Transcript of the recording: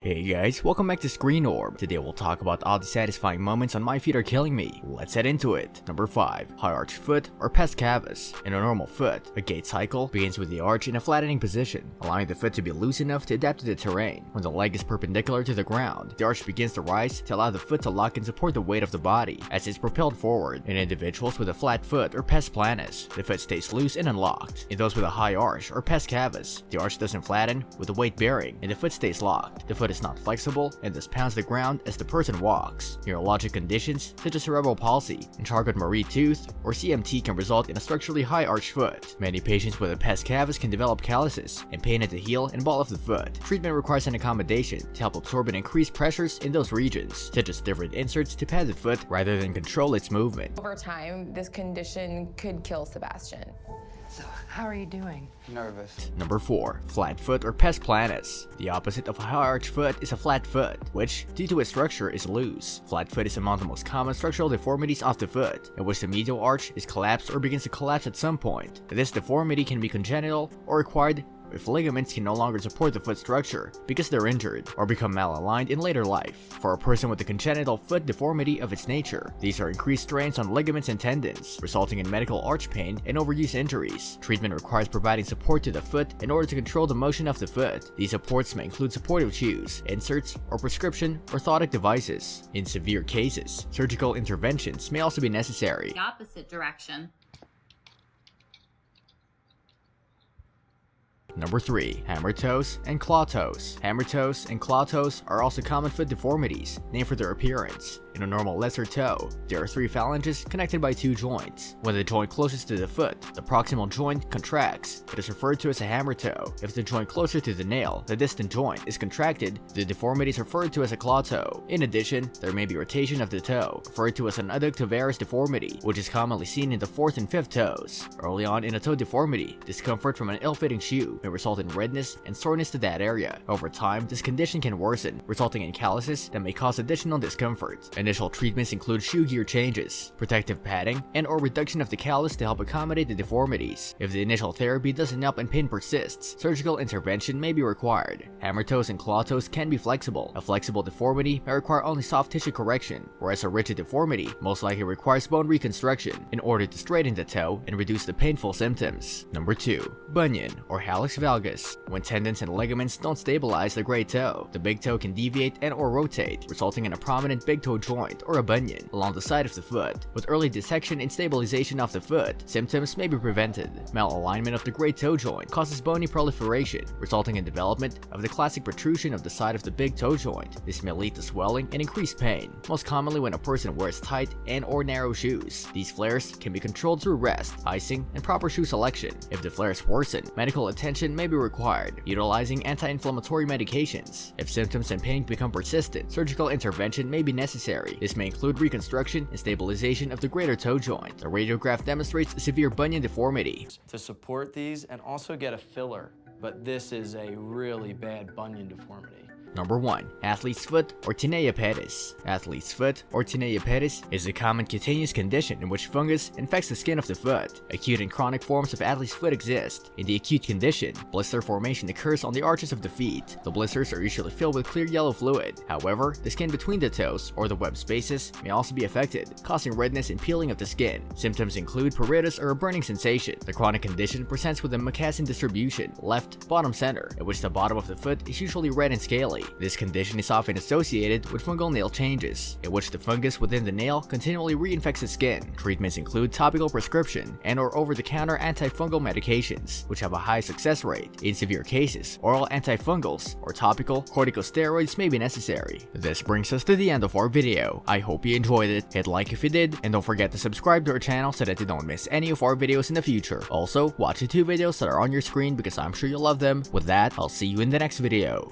Hey guys, welcome back to Screen Orb. Today we'll talk about all the satisfying moments on My Feet Are Killing Me. Let's head into it. Number 5. High arch foot or pes cavus. In a normal foot, a gait cycle begins with the arch in a flattening position, allowing the foot to be loose enough to adapt to the terrain. When the leg is perpendicular to the ground, the arch begins to rise to allow the foot to lock and support the weight of the body as it's propelled forward. In individuals with a flat foot or pes planus, the foot stays loose and unlocked. In those with a high arch or pes cavus, the arch doesn't flatten with the weight bearing and the foot stays locked. The foot is not flexible and thus pounds the ground as the person walks. Neurologic conditions such as cerebral palsy and Charcot-Marie tooth or CMT can result in a structurally high arch foot. Many patients with a pes cavus can develop calluses and pain at the heel and ball of the foot. Treatment requires an accommodation to help absorb and increase pressures in those regions, such as different inserts to pad the foot rather than control its movement. Over time, this condition could kill Sebastian. So, how are you doing? Nervous. Number 4. Flat foot or pes planus. The opposite of a high arch foot is a flat foot, which, due to its structure, is loose. Flat foot is among the most common structural deformities of the foot, in which the medial arch is collapsed or begins to collapse at some point. This deformity can be congenital or acquired if ligaments can no longer support the foot structure because they're injured, or become malaligned in later life. For a person with a congenital foot deformity of its nature, these are increased strains on ligaments and tendons, resulting in medical arch pain and overuse injuries. Treatment requires providing support to the foot in order to control the motion of the foot. These supports may include supportive shoes, inserts, or prescription orthotic devices. In severe cases, surgical interventions may also be necessary. The opposite direction. Number 3. Hammer toes and claw toes. Hammer toes and claw toes are also common foot deformities, named for their appearance. In a normal lesser toe, there are 3 phalanges connected by 2 joints. When the joint closest to the foot, the proximal joint contracts. It is referred to as a hammer toe. If the joint closer to the nail, the distant joint, is contracted, the deformity is referred to as a claw toe. In addition, there may be rotation of the toe, referred to as an adductovarus deformity, which is commonly seen in the 4th and 5th toes. Early on in a toe deformity, discomfort from an ill-fitting shoe may result in redness and soreness to that area. Over time, this condition can worsen, resulting in calluses that may cause additional discomfort. Initial treatments include shoe gear changes, protective padding, and/or reduction of the callus to help accommodate the deformities. If the initial therapy doesn't help and pain persists, surgical intervention may be required. Hammer toes and claw toes can be flexible. A flexible deformity may require only soft tissue correction, whereas a rigid deformity most likely requires bone reconstruction in order to straighten the toe and reduce the painful symptoms. Number 2. Bunion or Hallux valgus. When tendons and ligaments don't stabilize the great toe, the big toe can deviate and/or rotate, resulting in a prominent big toe joint or a bunion along the side of the foot. With early detection and stabilization of the foot, symptoms may be prevented. Malalignment of the great toe joint causes bony proliferation, resulting in development of the classic protrusion of the side of the big toe joint. This may lead to swelling and increased pain, most commonly when a person wears tight and/or narrow shoes. These flares can be controlled through rest, icing, and proper shoe selection. If the flares worsen, medical attention may be required, utilizing anti-inflammatory medications. If symptoms and pain become persistent, surgical intervention may be necessary. This may include reconstruction and stabilization of the greater toe joint. The radiograph demonstrates a severe bunion deformity. To support these and also get a filler, but this is a really bad bunion deformity. Number 1. Athlete's foot or Tinea Pettis. Athlete's foot or Tinea Pettis is a common cutaneous condition in which fungus infects the skin of the foot. Acute and chronic forms of athlete's foot exist. In the acute condition, blister formation occurs on the arches of the feet. The blisters are usually filled with clear yellow fluid. However, the skin between the toes or the web spaces may also be affected, causing redness and peeling of the skin. Symptoms include pruritus or a burning sensation. The chronic condition presents with a Macassan distribution, left, bottom center, in which the bottom of the foot is usually red and scaly. This condition is often associated with fungal nail changes, in which the fungus within the nail continually reinfects the skin. Treatments include topical prescription and/or over-the-counter antifungal medications, which have a high success rate. In severe cases, oral antifungals or topical corticosteroids may be necessary. This brings us to the end of our video. I hope you enjoyed it. Hit like if you did, and don't forget to subscribe to our channel so that you don't miss any of our videos in the future. Also, watch the 2 videos that are on your screen because I'm sure you'll love them. With that, I'll see you in the next video.